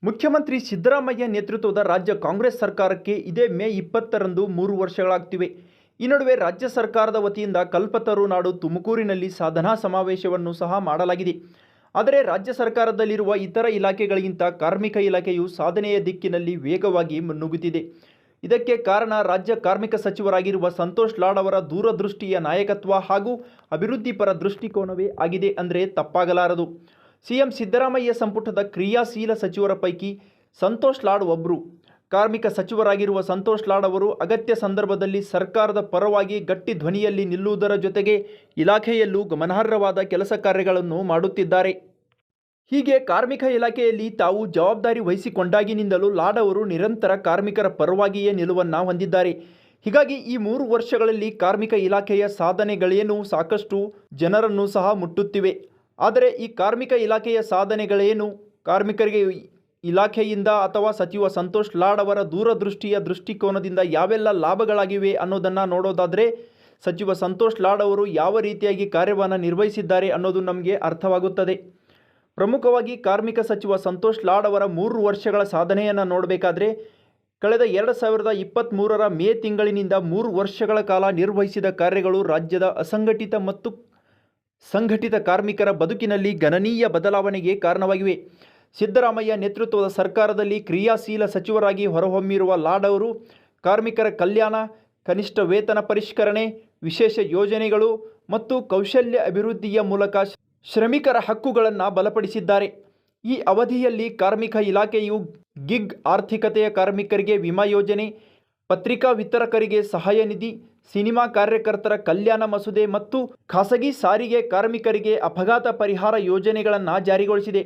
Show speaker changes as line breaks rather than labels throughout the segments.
ಮುಖ್ಯಮಂತ್ರಿ ಸಿದ್ದರಾಮಯ್ಯ ನೇತೃತ್ವದ ರಾಜ್ಯ ಕಾಂಗ್ರೆಸ್ ಸರ್ಕಾರಕ್ಕೆ ಇದೇ ಮೇ 20ರಂದು 3 ವರ್ಷಗಳಾಗ್ತಿವೆ. ಈ ನಡುವೆ ರಾಜ್ಯ ಸರ್ಕಾರದ ವತಿಯಿಂದ ಕಲ್ಪತರು ನಾಡು ತುಮಕೂರಿನಲ್ಲಿ ಸಾಧನಾ ಸಮಾವೇಶವನ್ನು ಸಹ ಮಾಡಲಾಗಿದೆ. ಆದರೆ ರಾಜ್ಯ ಸರ್ಕಾರದಲ್ಲಿರುವ ಇತರ ಇಲಾಖೆಗಳಿಗಿಂತ ಕಾರ್ಮಿಕ ಇಲಾಖೆಯು ಸಾಧನೆಯ ದಿಕ್ಕಿನಲ್ಲಿ ವೇಗವಾಗಿ ಮುನ್ನುಗ್ಗುತ್ತಿದೆ. ಇದಕ್ಕೆ ಕಾರಣ ರಾಜ್ಯ ಕಾರ್ಮಿಕ ಸಚಿವರಾಗಿರುವ ಸಂತೋಷ್ ಲಾಡ್ ಅವರ ದೂರದೃಷ್ಟಿಯ ನಾಯಕತ್ವ ಹಾಗೂ ಅಭಿವೃದ್ಧಿಪರ ದೃಷ್ಟಿಕೋನವೇ ಆಗಿದೆ ಅಂದರೆ ತಪ್ಪಾಗಲಾರದು. ಸಿಎಂ ಸಿದ್ದರಾಮಯ್ಯ ಸಂಪುಟದ ಕ್ರಿಯಾಶೀಲ ಸಚಿವರ ಪೈಕಿ ಸಂತೋಷ್ ಲಾಡ್ ಒಬ್ಬರು. ಕಾರ್ಮಿಕ ಸಚಿವರಾಗಿರುವ ಸಂತೋಷ್ ಲಾಡ್ ಅವರು ಅಗತ್ಯ ಸಂದರ್ಭದಲ್ಲಿ ಸರ್ಕಾರದ ಪರವಾಗಿ ಗಟ್ಟಿ ಧ್ವನಿಯಲ್ಲಿ ನಿಲ್ಲುವುದರ ಜೊತೆಗೆ ಇಲಾಖೆಯಲ್ಲೂ ಗಮನಾರ್ಹವಾದ ಕೆಲಸ ಕಾರ್ಯಗಳನ್ನು ಮಾಡುತ್ತಿದ್ದಾರೆ. ಹೀಗೆ ಕಾರ್ಮಿಕ ಇಲಾಖೆಯಲ್ಲಿ ತಾವು ಜವಾಬ್ದಾರಿ ವಹಿಸಿಕೊಂಡಾಗಿನಿಂದಲೂ ಲಾಡ್ ಅವರು ನಿರಂತರ ಕಾರ್ಮಿಕರ ಪರವಾಗಿಯೇ ನಿಲುವನ್ನು ಹೊಂದಿದ್ದಾರೆ. ಹೀಗಾಗಿ ಈ 3 ವರ್ಷಗಳಲ್ಲಿ ಕಾರ್ಮಿಕ ಇಲಾಖೆಯ ಸಾಧನೆಗಳೇನು ಸಾಕಷ್ಟು ಜನರನ್ನು ಸಹ ಮುಟ್ಟುತ್ತಿವೆ. ಆದರೆ ಈ ಕಾರ್ಮಿಕ ಇಲಾಖೆಯ ಸಾಧನೆಗಳೇನು, ಕಾರ್ಮಿಕರಿಗೆ ಇಲಾಖೆಯಿಂದ ಅಥವಾ ಸಚಿವ ಸಂತೋಷ್ ಲಾಡ್ ಅವರ ದೂರದೃಷ್ಟಿಯ ದೃಷ್ಟಿಕೋನದಿಂದ ಯಾವೆಲ್ಲ ಲಾಭಗಳಾಗಿವೆ ಅನ್ನೋದನ್ನು ನೋಡೋದಾದರೆ ಸಚಿವ ಸಂತೋಷ್ ಲಾಡ್ ಅವರು ಯಾವ ರೀತಿಯಾಗಿ ಕಾರ್ಯವನ್ನು ನಿರ್ವಹಿಸಿದ್ದಾರೆ ಅನ್ನೋದು ನಮಗೆ ಅರ್ಥವಾಗುತ್ತದೆ. ಪ್ರಮುಖವಾಗಿ ಕಾರ್ಮಿಕ ಸಚಿವ ಸಂತೋಷ್ ಲಾಡ್ ಅವರ 3 ವರ್ಷಗಳ ಸಾಧನೆಯನ್ನು ನೋಡಬೇಕಾದ್ರೆ ಕಳೆದ 2023ರ ಮೇ ತಿಂಗಳಿನಿಂದ 3 ವರ್ಷಗಳ ಕಾಲ ನಿರ್ವಹಿಸಿದ ಕಾರ್ಯಗಳು ರಾಜ್ಯದ ಅಸಂಘಟಿತ ಮತ್ತು ಸಂಘಟಿತ ಕಾರ್ಮಿಕರ ಬದುಕಿನಲ್ಲಿ ಗಣನೀಯ ಬದಲಾವಣೆಗೆ ಕಾರಣವಾಗಿವೆ. ಸಿದ್ದರಾಮಯ್ಯ ನೇತೃತ್ವದ ಸರ್ಕಾರದಲ್ಲಿ ಕ್ರಿಯಾಶೀಲ ಸಚಿವರಾಗಿ ಹೊರಹೊಮ್ಮಿರುವ ಲಾಡ್ ಅವರು ಕಾರ್ಮಿಕರ ಕಲ್ಯಾಣ, ಕನಿಷ್ಠ ವೇತನ ಪರಿಷ್ಕರಣೆ, ವಿಶೇಷ ಯೋಜನೆಗಳು ಮತ್ತು ಕೌಶಲ್ಯ ಅಭಿವೃದ್ಧಿಯ ಮೂಲಕ ಶ್ರಮಿಕರ ಹಕ್ಕುಗಳನ್ನು ಬಲಪಡಿಸಿದ್ದಾರೆ. ಈ ಅವಧಿಯಲ್ಲಿ ಕಾರ್ಮಿಕ ಇಲಾಖೆಯು ಗಿಗ್ ಆರ್ಥಿಕತೆಯ ಕಾರ್ಮಿಕರಿಗೆ ವಿಮಾ ಯೋಜನೆ, ಪತ್ರಿಕಾ ವಿತರಕರಿಗೆ ಸಹಾಯ ನಿಧಿ, ಸಿನಿಮಾ ಕಾರ್ಯಕರ್ತರ ಕಲ್ಯಾಣ ಮಸೂದೆ ಮತ್ತು ಖಾಸಗಿ ಸಾರಿಗೆ ಕಾರ್ಮಿಕರಿಗೆ ಅಪಘಾತ ಪರಿಹಾರ ಯೋಜನೆಗಳನ್ನು ಜಾರಿಗೊಳಿಸಿದೆ.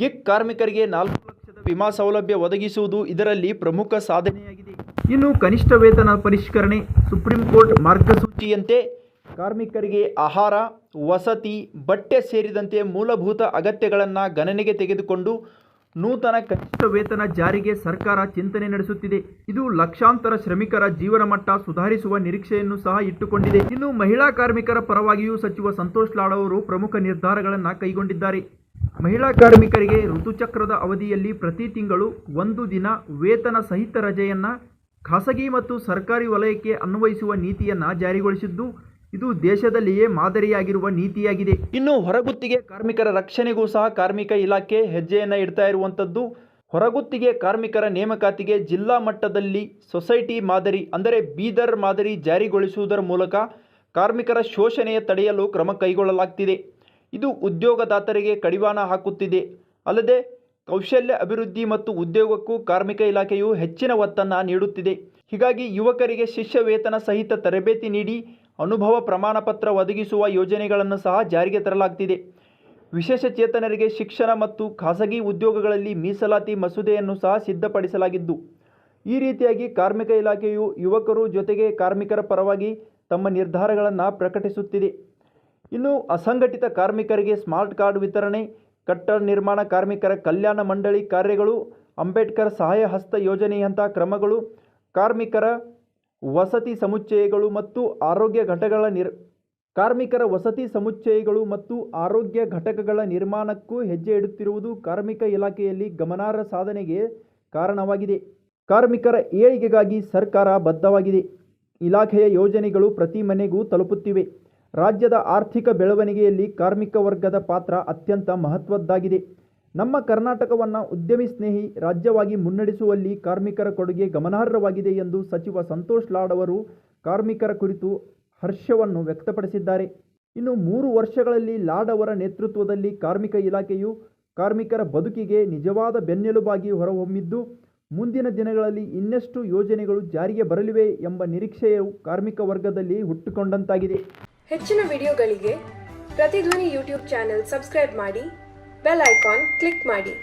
ಗಿಗ್ ಕಾರ್ಮಿಕರಿಗೆ 4 ಲಕ್ಷದ ವಿಮಾ ಸೌಲಭ್ಯ ಒದಗಿಸುವುದು ಇದರಲ್ಲಿ ಪ್ರಮುಖ ಸಾಧನೆಯಾಗಿದೆ. ಇನ್ನು ಕನಿಷ್ಠ ವೇತನ ಪರಿಷ್ಕರಣೆ, ಸುಪ್ರೀಂ ಕೋರ್ಟ್ ಮಾರ್ಗಸೂಚಿಯಂತೆ ಕಾರ್ಮಿಕರಿಗೆ ಆಹಾರ, ವಸತಿ, ಬಟ್ಟೆ ಸೇರಿದಂತೆ ಮೂಲಭೂತ ಅಗತ್ಯಗಳನ್ನು ಗಣನೆಗೆ ತೆಗೆದುಕೊಂಡು ನೂತನ ಕನಿಷ್ಠ ವೇತನ ಜಾರಿಗೆ ಸರ್ಕಾರ ಚಿಂತನೆ ನಡೆಸುತ್ತಿದೆ. ಇದು ಲಕ್ಷಾಂತರ ಶ್ರಮಿಕರ ಜೀವನ ಮಟ್ಟ ಸುಧಾರಿಸುವ ನಿರೀಕ್ಷೆಯನ್ನು ಸಹ ಇಟ್ಟುಕೊಂಡಿದೆ. ಇನ್ನು ಮಹಿಳಾ ಕಾರ್ಮಿಕರ ಪರವಾಗಿಯೂ ಸಚಿವ ಸಂತೋಷ್ ಲಾಡ್ ಅವರು ಪ್ರಮುಖ ನಿರ್ಧಾರಗಳನ್ನು ಕೈಗೊಂಡಿದ್ದಾರೆ. ಮಹಿಳಾ ಕಾರ್ಮಿಕರಿಗೆ ಋತುಚಕ್ರದ ಅವಧಿಯಲ್ಲಿ ಪ್ರತಿ ತಿಂಗಳು 1 ದಿನ ವೇತನ ಸಹಿತ ರಜೆಯನ್ನು ಖಾಸಗಿ ಮತ್ತು ಸರ್ಕಾರಿ ವಲಯಕ್ಕೆ ಅನ್ವಯಿಸುವ ನೀತಿಯನ್ನು ಜಾರಿಗೊಳಿಸಿದ್ದು ಇದು ದೇಶದಲ್ಲಿಯೇ ಮಾದರಿಯಾಗಿರುವ ನೀತಿಯಾಗಿದೆ. ಇನ್ನು ಹೊರಗುತ್ತಿಗೆ ಕಾರ್ಮಿಕರ ರಕ್ಷಣೆಗೂ ಸಹ ಕಾರ್ಮಿಕ ಇಲಾಖೆ ಹೆಜ್ಜೆಯನ್ನು ಇಡ್ತಾ ಇರುವಂಥದ್ದು. ಹೊರಗುತ್ತಿಗೆ ಕಾರ್ಮಿಕರ ನೇಮಕಾತಿಗೆ ಜಿಲ್ಲಾ ಮಟ್ಟದಲ್ಲಿ ಸೊಸೈಟಿ ಮಾದರಿ ಅಂದರೆ ಬೀದರ್ ಮಾದರಿ ಜಾರಿಗೊಳಿಸುವುದರ ಮೂಲಕ ಕಾರ್ಮಿಕರ ಶೋಷಣೆಯ ತಡೆಯಲು ಕ್ರಮ ಕೈಗೊಳ್ಳಲಾಗ್ತಿದೆ. ಇದು ಉದ್ಯೋಗದಾತರಿಗೆ ಕಡಿವಾಣ ಹಾಕುತ್ತಿದೆ. ಅಲ್ಲದೆ ಕೌಶಲ್ಯ ಅಭಿವೃದ್ಧಿ ಮತ್ತು ಉದ್ಯೋಗಕ್ಕೂ ಕಾರ್ಮಿಕ ಇಲಾಖೆಯು ಹೆಚ್ಚಿನ ಒತ್ತನ್ನು ನೀಡುತ್ತಿದೆ. ಹೀಗಾಗಿ ಯುವಕರಿಗೆ ಶಿಷ್ಯ ವೇತನ ಸಹಿತ ತರಬೇತಿ ನೀಡಿ ಅನುಭವ ಪ್ರಮಾಣ ಪತ್ರ ಒದಗಿಸುವ ಯೋಜನೆಗಳನ್ನು ಸಹ ಜಾರಿಗೆ ತರಲಾಗ್ತಿದೆ. ವಿಶೇಷ ಚೇತನರಿಗೆ ಶಿಕ್ಷಣ ಮತ್ತು ಖಾಸಗಿ ಉದ್ಯೋಗಗಳಲ್ಲಿ ಮೀಸಲಾತಿ ಮಸೂದೆಯನ್ನು ಸಹ ಸಿದ್ಧಪಡಿಸಲಾಗಿದ್ದು ಈ ರೀತಿಯಾಗಿ ಕಾರ್ಮಿಕ ಇಲಾಖೆಯು ಯುವಕರು ಜೊತೆಗೆ ಕಾರ್ಮಿಕರ ಪರವಾಗಿ ತಮ್ಮ ನಿರ್ಧಾರಗಳನ್ನು ಪ್ರಕಟಿಸುತ್ತಿದೆ. ಇನ್ನು ಅಸಂಘಟಿತ ಕಾರ್ಮಿಕರಿಗೆ ಸ್ಮಾರ್ಟ್ ಕಾರ್ಡ್ ವಿತರಣೆ, ಕಟ್ಟಡ ನಿರ್ಮಾಣ ಕಾರ್ಮಿಕರ ಕಲ್ಯಾಣ ಮಂಡಳಿ ಕಾರ್ಯಗಳು, ಅಂಬೇಡ್ಕರ್ ಸಹಾಯ ಹಸ್ತ ಯೋಜನೆಯಂಥ ಕ್ರಮಗಳು, ಕಾರ್ಮಿಕರ ವಸತಿ ಸಮುಚ್ಚಯಗಳು ಮತ್ತು ಆರೋಗ್ಯ ಘಟಕಗಳ ನಿರ್ಮಾಣಕ್ಕೂ ಹೆಜ್ಜೆ ಇಡುತ್ತಿರುವುದು ಕಾರ್ಮಿಕ ಇಲಾಖೆಯಲ್ಲಿ ಗಮನಾರ್ಹ ಸಾಧನೆಗೆ ಕಾರಣವಾಗಿದೆ. ಕಾರ್ಮಿಕರ ಏಳಿಗೆಗಾಗಿ ಸರ್ಕಾರ ಬದ್ಧವಾಗಿದೆ. ಇಲಾಖೆಯ ಯೋಜನೆಗಳು ಪ್ರತಿ ಮನೆಗೂ ತಲುಪುತ್ತಿವೆ. ರಾಜ್ಯದ ಆರ್ಥಿಕ ಬೆಳವಣಿಗೆಯಲ್ಲಿ ಕಾರ್ಮಿಕ ವರ್ಗದ ಪಾತ್ರ ಅತ್ಯಂತ ಮಹತ್ವದ್ದಾಗಿದೆ. ನಮ್ಮ ಕರ್ನಾಟಕವನ್ನು ಉದ್ಯಮಿ ಸ್ನೇಹಿ ರಾಜ್ಯವಾಗಿ ಮುನ್ನಡೆಸುವಲ್ಲಿ ಕಾರ್ಮಿಕರ ಕೊಡುಗೆ ಗಮನಾರ್ಹವಾಗಿದೆ ಎಂದು ಸಚಿವ ಸಂತೋಷ್ ಲಾಡ್ ಅವರು ಕಾರ್ಮಿಕರ ಕುರಿತು ಹರ್ಷವನ್ನು ವ್ಯಕ್ತಪಡಿಸಿದ್ದಾರೆ. ಇನ್ನು 3 ವರ್ಷಗಳಲ್ಲಿ ಲಾಡ್ ಅವರ ನೇತೃತ್ವದಲ್ಲಿ ಕಾರ್ಮಿಕ ಇಲಾಖೆಯು ಕಾರ್ಮಿಕರ ಬದುಕಿಗೆ ನಿಜವಾದ ಬೆನ್ನೆಲುಬಾಗಿ ಹೊರಹೊಮ್ಮಿದ್ದು ಮುಂದಿನ ದಿನಗಳಲ್ಲಿ ಇನ್ನಷ್ಟು ಯೋಜನೆಗಳು ಜಾರಿಗೆ ಬರಲಿವೆ ಎಂಬ ನಿರೀಕ್ಷೆಯು ಕಾರ್ಮಿಕ ವರ್ಗದಲ್ಲಿ ಹುಟ್ಟುಕೊಂಡಂತಾಗಿದೆ.
ಹೆಚ್ಚಿನ ವಿಡಿಯೋಗಳಿಗೆ ಪ್ರತಿಧ್ವನಿ ಯೂಟ್ಯೂಬ್ ಚಾನೆಲ್ ಸಬ್ಸ್ಕ್ರೈಬ್ ಮಾಡಿ, ಬೆಲ್ ಐಕಾನ್ ಕ್ಲಿಕ್ ಮಾಡಿ.